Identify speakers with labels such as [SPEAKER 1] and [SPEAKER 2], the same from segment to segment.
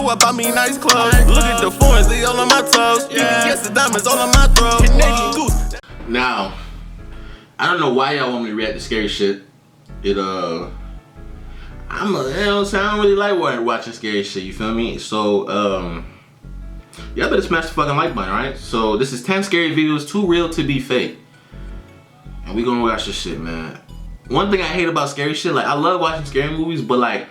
[SPEAKER 1] so I buy me nice clothes. Look at the foreigns, they all on my toes. Yes, the diamonds all on my throat. Canadian goose.
[SPEAKER 2] Now, I don't know why y'all want me to react to scary shit. You know what I'm saying? I don't really like watching scary shit, you feel me? So, y'all better smash the fucking like button, right? So, this is 10 scary videos, too real to be fake. And we gonna watch this shit, man. One thing I hate about scary shit, like, I love watching scary movies, but like,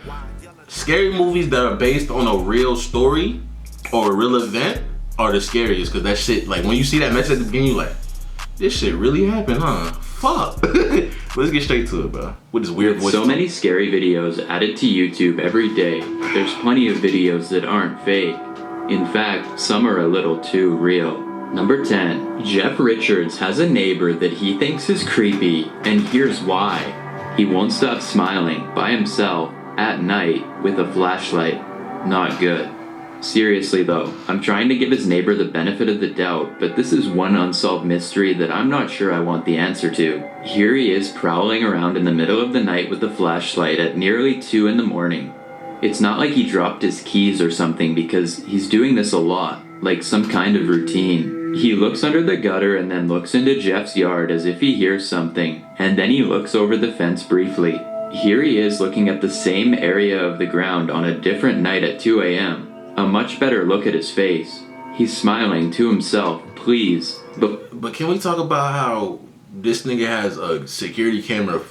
[SPEAKER 2] scary movies that are based on a real story or a real event are the scariest, because that shit, like, when you see that message at the beginning, you like, this shit really happened, huh? Fuck. Let's get straight to it, bro. With this weird voice.
[SPEAKER 3] So many scary videos added to YouTube every day. There's plenty of videos that aren't fake. In fact, some are a little too real. Number 10. Jeff Richards has a neighbor that he thinks is creepy, and here's why. He won't stop smiling by himself at night with a flashlight. Not good. Seriously though, I'm trying to give his neighbor the benefit of the doubt, but this is one unsolved mystery that I'm not sure I want the answer to. Here he is prowling around in the middle of the night with a flashlight at nearly 2 in the morning. It's not like he dropped his keys or something, because he's doing this a lot, like some kind of routine. He looks under the gutter and then looks into Jeff's yard as if he hears something, and then he looks over the fence briefly. Here he is looking at the same area of the ground on a different night at 2 a.m. A much better look at his face. He's smiling to himself, please.
[SPEAKER 2] But can we talk about how this nigga has a security camera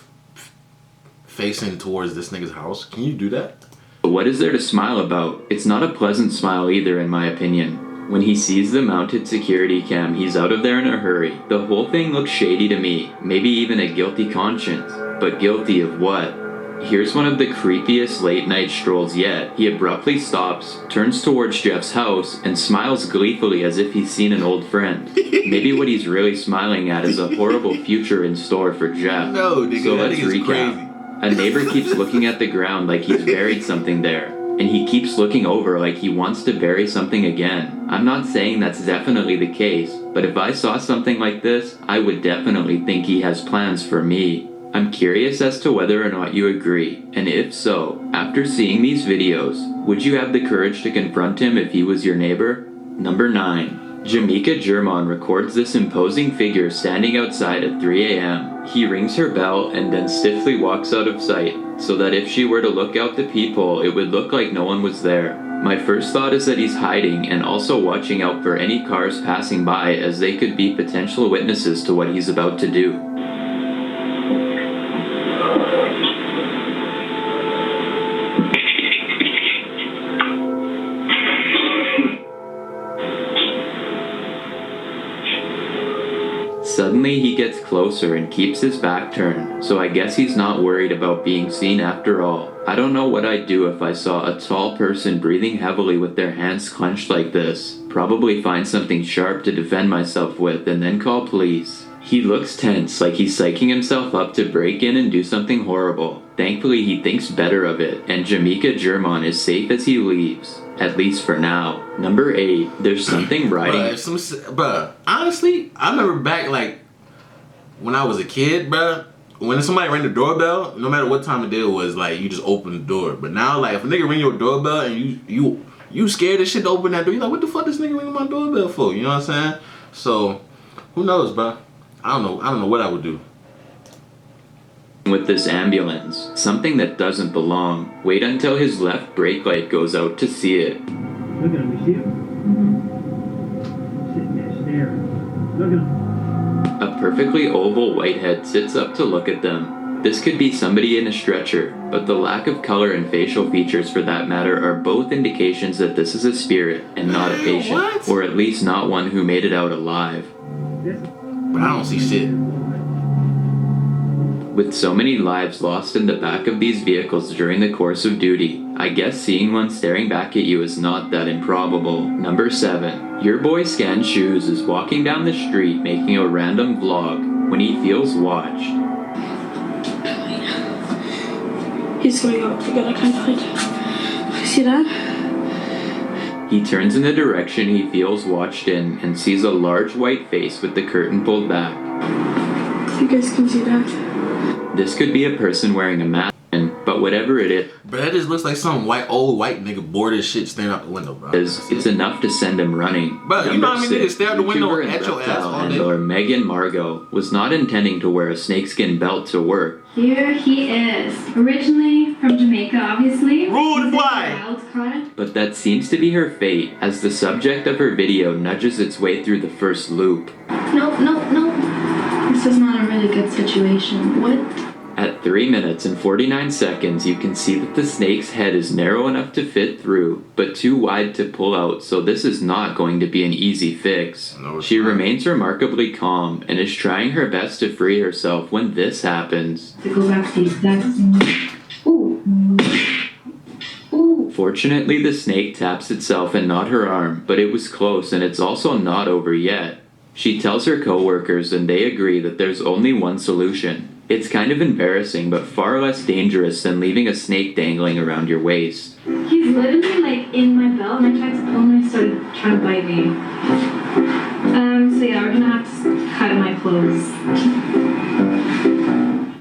[SPEAKER 2] facing towards this nigga's house? Can you do that?
[SPEAKER 3] What is there to smile about? It's not a pleasant smile either, in my opinion. When he sees the mounted security cam, he's out of there in a hurry. The whole thing looks shady to me, maybe even a guilty conscience. But guilty of what? Here's one of the creepiest late night strolls yet. He abruptly stops, turns towards Jeff's house, and smiles gleefully as if he's seen an old friend. Maybe what he's really smiling at is a horrible future in store for Jeff.
[SPEAKER 2] No, nigga,
[SPEAKER 3] so
[SPEAKER 2] that
[SPEAKER 3] let's
[SPEAKER 2] is
[SPEAKER 3] recap.
[SPEAKER 2] crazy.
[SPEAKER 3] A neighbor keeps looking at the ground like he's buried something there, and he keeps looking over like he wants to bury something again. I'm not saying that's definitely the case, but if I saw something like this, I would definitely think he has plans for me. I'm curious as to whether or not you agree, and if so, after seeing these videos, would you have the courage to confront him if he was your neighbor? Number 9. Jamaica German records this imposing figure standing outside at 3 a.m. He rings her bell and then stiffly walks out of sight, so that if she were to look out the peephole, it would look like no one was there. My first thought is that he's hiding and also watching out for any cars passing by, as they could be potential witnesses to what he's about to do. Suddenly he gets closer and keeps his back turned, so I guess he's not worried about being seen after all. I don't know what I'd do if I saw a tall person breathing heavily with their hands clenched like this. Probably find something sharp to defend myself with and then call police. He looks tense, like he's psyching himself up to break in and do something horrible. Thankfully he thinks better of it, and Jamaica German is safe as he leaves. At least for now. Number 8. There's something riding...
[SPEAKER 2] Bruh, honestly, I remember back, like, when I was a kid, bruh, when somebody rang the doorbell, no matter what time of day it was, like, you just open the door. But now, like, if a nigga ring your doorbell and you scared as shit to open that door, you like, what the fuck this nigga ringing my doorbell for? You know what I'm saying? So, who knows, bruh? I don't know what I would do.
[SPEAKER 3] With this ambulance, something that doesn't belong. Wait until his left brake light goes out to see it.
[SPEAKER 4] Look at him, you see him? Sitting there staring. Look at him.
[SPEAKER 3] A perfectly oval white head sits up to look at them. This could be somebody in a stretcher, but the lack of color and facial features for that matter are both indications that this is a spirit and not a patient.
[SPEAKER 2] What?
[SPEAKER 3] Or at least not one who made it out alive.
[SPEAKER 2] But I don't see shit.
[SPEAKER 3] With so many lives lost in the back of these vehicles during the course of duty, I guess seeing one staring back at you is not that improbable. Number 7. Your boy Scan Shoes is walking down the street making a random vlog when he feels watched.
[SPEAKER 5] He's going up. We gotta kind of hide. See that?
[SPEAKER 3] He turns in the direction he feels watched in and sees a large white face with the curtain pulled back.
[SPEAKER 5] You guys can see that.
[SPEAKER 3] This could be a person wearing a mask, But whatever it is,
[SPEAKER 2] Bro, that just looks like some old white nigga bored as shit standing out the window, bro.
[SPEAKER 3] it's enough to send him running.
[SPEAKER 2] Bro, you know how many niggas stare out the window
[SPEAKER 3] YouTuber and
[SPEAKER 2] at your ass
[SPEAKER 3] reptile
[SPEAKER 2] all day?
[SPEAKER 3] handler Megan Margot was not intending to wear a snakeskin belt to work.
[SPEAKER 6] Here he is. Originally from Jamaica, obviously.
[SPEAKER 2] Rude
[SPEAKER 6] He's
[SPEAKER 2] boy.
[SPEAKER 6] a wild card.
[SPEAKER 3] But that seems to be her fate, as the subject of her video nudges its way through the first loop.
[SPEAKER 5] Nope, nope, nope. This is not a really good situation. What?
[SPEAKER 3] At 3 minutes and 49 seconds, you can see that the snake's head is narrow enough to fit through, but too wide to pull out, so this is not going to be an easy fix.
[SPEAKER 2] No, it's
[SPEAKER 3] She
[SPEAKER 2] not.
[SPEAKER 3] remains remarkably calm and is trying her best to free herself when this happens.
[SPEAKER 6] To go back to the exact same. Ooh. Ooh.
[SPEAKER 3] Fortunately, the snake taps itself and not her arm, but it was close and it's also not over yet. She tells her coworkers and they agree that there's only one solution. It's kind of embarrassing, but far less dangerous than leaving a snake dangling around your waist.
[SPEAKER 6] He's literally like in my belt and I tried to pull him and he started trying to bite me. So yeah, we're gonna have to cut my clothes.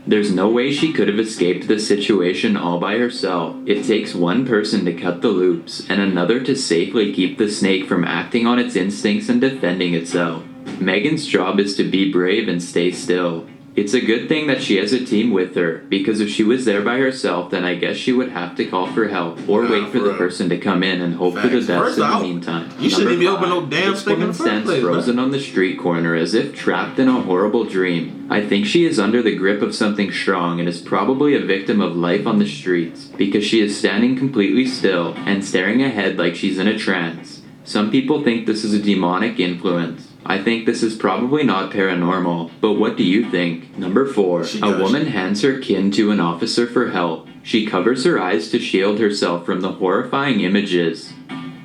[SPEAKER 3] There's no way she could have escaped this situation all by herself. It takes one person to cut the loops and another to safely keep the snake from acting on its instincts and defending itself. Megan's job is to be brave and stay still. It's a good thing that she has a team with her, because if she was there by herself, then I guess she would have to call for help or
[SPEAKER 2] Yeah,
[SPEAKER 3] wait for
[SPEAKER 2] for
[SPEAKER 3] the
[SPEAKER 2] real.
[SPEAKER 3] person to come in and hope for the
[SPEAKER 2] Facts.
[SPEAKER 3] best
[SPEAKER 2] First
[SPEAKER 3] in the
[SPEAKER 2] off,
[SPEAKER 3] meantime.
[SPEAKER 2] you shouldn't
[SPEAKER 3] Number
[SPEAKER 2] even open
[SPEAKER 3] five,
[SPEAKER 2] no damn
[SPEAKER 3] this
[SPEAKER 2] stick in
[SPEAKER 3] woman
[SPEAKER 2] the first
[SPEAKER 3] stands
[SPEAKER 2] place, bro.
[SPEAKER 3] frozen on the street corner as if trapped in a horrible dream. I think she is under the grip of something strong and is probably a victim of life on the streets, because she is standing completely still and staring ahead like she's in a trance. Some people think this is a demonic influence. I think this is probably not paranormal, but what do you think? Number 4.
[SPEAKER 2] She
[SPEAKER 3] A
[SPEAKER 2] does.
[SPEAKER 3] woman hands her kin to an officer for help. She covers her eyes to shield herself from the horrifying images.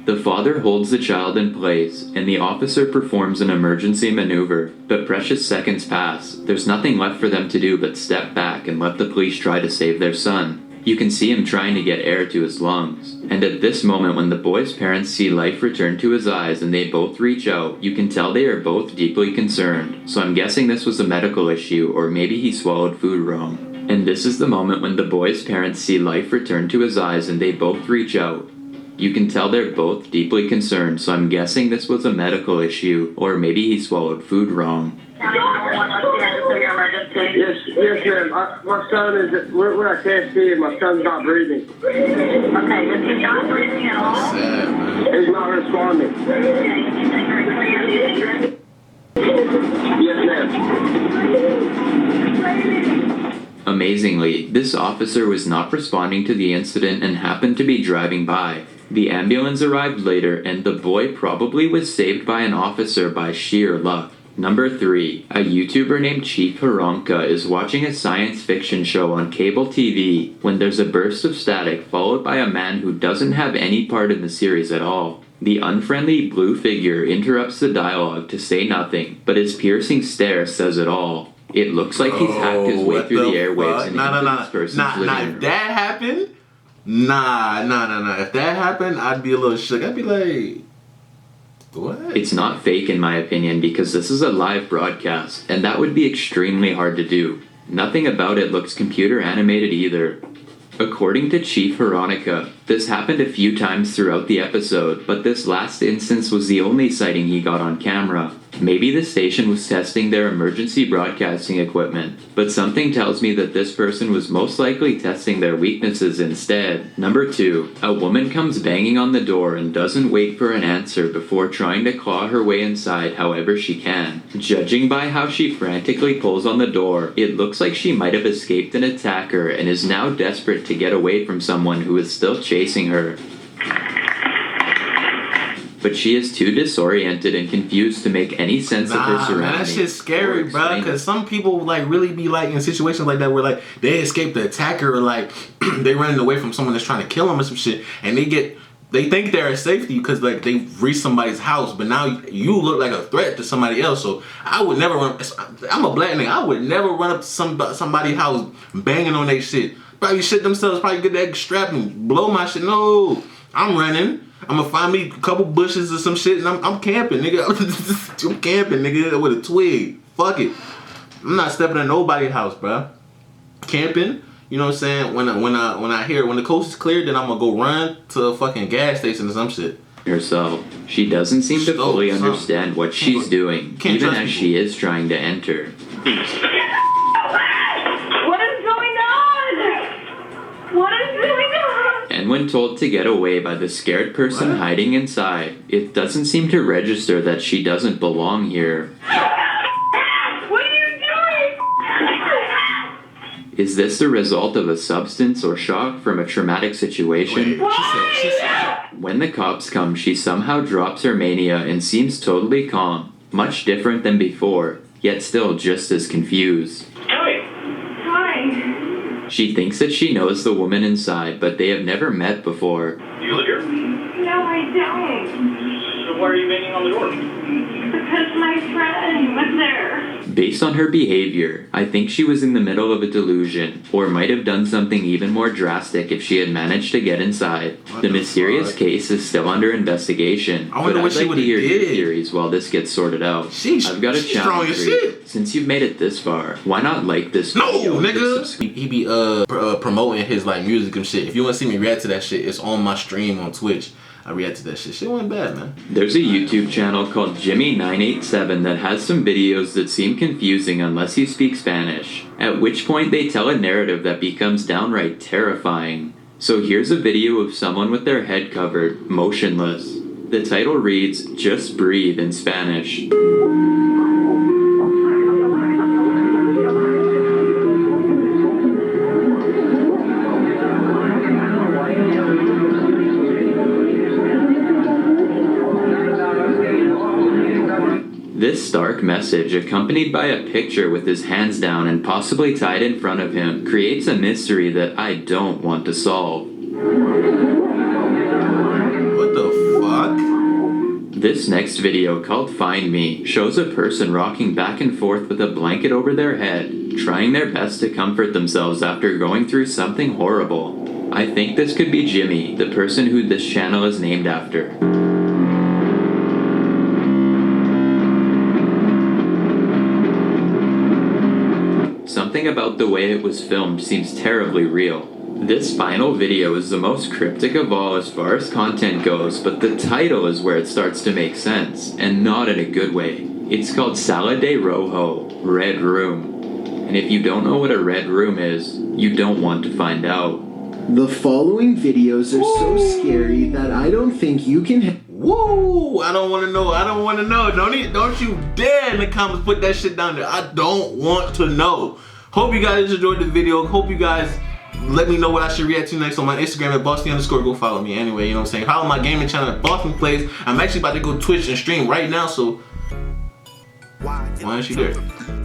[SPEAKER 3] The father holds the child in place, and the officer performs an emergency maneuver. But precious seconds pass. There's nothing left for them to do but step back and let the police try to save their son. You can see him trying to get air to his lungs. And at this moment, when the boy's parents see life return to his eyes and they both reach out, you can tell they are both deeply concerned. So I'm guessing this was a medical issue, or maybe he swallowed food wrong. And this is the moment when the boy's parents see life return to his eyes and they both reach out. You can tell they're both deeply concerned, so I'm guessing this was a medical issue, or maybe he swallowed food wrong.
[SPEAKER 7] Yes, ma'am. My son is, we're at KFC and my son's not breathing.
[SPEAKER 8] Okay, is he not breathing at all?
[SPEAKER 2] Sad, man.
[SPEAKER 7] He's not responding. Yes, ma'am.
[SPEAKER 3] Amazingly, this officer was not responding to the incident and happened to be driving by. The ambulance arrived later, and the boy probably was saved by an officer by sheer luck. Number 3. A YouTuber named Chief Haronka is watching a science fiction show on cable TV when there's a burst of static followed by a man who doesn't have any part in the series at all. The unfriendly blue figure interrupts the dialogue to say nothing, but his piercing stare says it all. It looks like he's hacked his way
[SPEAKER 2] What
[SPEAKER 3] through the
[SPEAKER 2] the
[SPEAKER 3] airwaves
[SPEAKER 2] fuck?
[SPEAKER 3] and
[SPEAKER 2] Nah,
[SPEAKER 3] into
[SPEAKER 2] nah,
[SPEAKER 3] this person's
[SPEAKER 2] nah.
[SPEAKER 3] living
[SPEAKER 2] Nah,
[SPEAKER 3] room.
[SPEAKER 2] if that happened, nah. If that happened, I'd be a little shook. I'd be like, what?
[SPEAKER 3] It's not fake in my opinion, because this is a live broadcast, and that would be extremely hard to do. Nothing about it looks computer animated either. According to Chief Veronica, this happened a few times throughout the episode, but this last instance was the only sighting he got on camera. Maybe the station was testing their emergency broadcasting equipment, but something tells me that this person was most likely testing their weaknesses instead. Number 2. A woman comes banging on the door and doesn't wait for an answer before trying to claw her way inside however she can. Judging by how she frantically pulls on the door, it looks like she might have escaped an attacker and is now desperate to get away from someone who is still chasing her. But she is too disoriented and confused to make any sense of her
[SPEAKER 2] Nah, man,
[SPEAKER 3] surroundings.
[SPEAKER 2] that shit's scary,
[SPEAKER 3] or
[SPEAKER 2] bro.
[SPEAKER 3] explain it.
[SPEAKER 2] Because some people like really be like in situations like that where like they escape the attacker or like they running away from someone that's trying to kill them or some shit, and they think they're at safety because like they reached somebody's house, but now you look like a threat to somebody else. So I would never run. I'm a black nigga. I would never run up to somebody's house banging on their shit. Probably shit themselves. Probably get that strap and blow my shit. No, I'm running. I'm gonna find me a couple bushes or some shit, and I'm camping, nigga. I'm camping, nigga, with a twig. Fuck it. I'm not stepping in nobody's house, bro. Camping. You know what I'm saying? When I hear when the coast is clear, then I'm gonna go run to a fucking gas station or some shit.
[SPEAKER 3] Herself. She doesn't seem to fully
[SPEAKER 2] Something.
[SPEAKER 3] understand what she's doing,
[SPEAKER 2] Can't
[SPEAKER 3] even
[SPEAKER 2] trust
[SPEAKER 3] as
[SPEAKER 2] people.
[SPEAKER 3] she is trying to enter.
[SPEAKER 8] What is going on? What is going on?
[SPEAKER 3] And when told to get away by the scared person
[SPEAKER 2] What?
[SPEAKER 3] hiding inside, it doesn't seem to register that she doesn't belong here.
[SPEAKER 8] What are you doing?
[SPEAKER 3] Is this the result of a substance or shock from a traumatic situation?
[SPEAKER 2] Wait, she said.
[SPEAKER 3] When the cops come, she somehow drops her mania and seems totally calm, much different than before, yet still just as confused.
[SPEAKER 8] Hi.
[SPEAKER 3] She thinks that she knows the woman inside, but they have never met before.
[SPEAKER 9] You live here?
[SPEAKER 8] No, I don't.
[SPEAKER 9] So why are you banging on the door?
[SPEAKER 8] Because my friend was there.
[SPEAKER 3] Based on her behavior, I think she was in the middle of a delusion, or might have done something even more drastic if she had managed to get inside. The mysterious
[SPEAKER 2] fuck?
[SPEAKER 3] case is still under investigation,
[SPEAKER 2] I wonder
[SPEAKER 3] but
[SPEAKER 2] what
[SPEAKER 3] I'd
[SPEAKER 2] she
[SPEAKER 3] like to hear
[SPEAKER 2] would've
[SPEAKER 3] your
[SPEAKER 2] did.
[SPEAKER 3] theories while this gets sorted out. I've got a
[SPEAKER 2] she's strong
[SPEAKER 3] challenge
[SPEAKER 2] as
[SPEAKER 3] for you.
[SPEAKER 2] shit.
[SPEAKER 3] Since you've made it this far, why not like this
[SPEAKER 2] No,
[SPEAKER 3] video and hit
[SPEAKER 2] nigga.
[SPEAKER 3] subscribe?
[SPEAKER 2] He be promoting his like music and shit. If you want to see me react to that shit, it's on my stream on Twitch. I react to that shit. Shit went bad, man.
[SPEAKER 3] There's a YouTube channel called Jimmy987 that has some videos that seem confusing unless you speak Spanish, at which point they tell a narrative that becomes downright terrifying. So here's a video of someone with their head covered, motionless. The title reads, "Just Breathe" in Spanish. This stark message, accompanied by a picture with his hands down and possibly tied in front of him, creates a mystery that I don't want to solve.
[SPEAKER 2] What the fuck?
[SPEAKER 3] This next video, called Find Me, shows a person rocking back and forth with a blanket over their head, trying their best to comfort themselves after going through something horrible. I think this could be Jimmy, the person who this channel is named after. Something about the way it was filmed seems terribly real. This final video is the most cryptic of all as far as content goes, but the title is where it starts to make sense, and not in a good way. It's called Sala de Rojo, Red Room. And if you don't know what a red room is, you don't want to find out.
[SPEAKER 10] The following videos are so scary that I don't think you can.
[SPEAKER 2] Woo! I don't want to know. I don't want to know. Don't you dare in the comments put that shit down there. I don't want to know. Hope you guys enjoyed the video. Hope you guys let me know what I should react to next on my Instagram at Bossni_. Go follow me anyway. You know what I'm saying? Follow my gaming channel at Bossni Plays. I'm actually about to go Twitch and stream right now. So why aren't you there?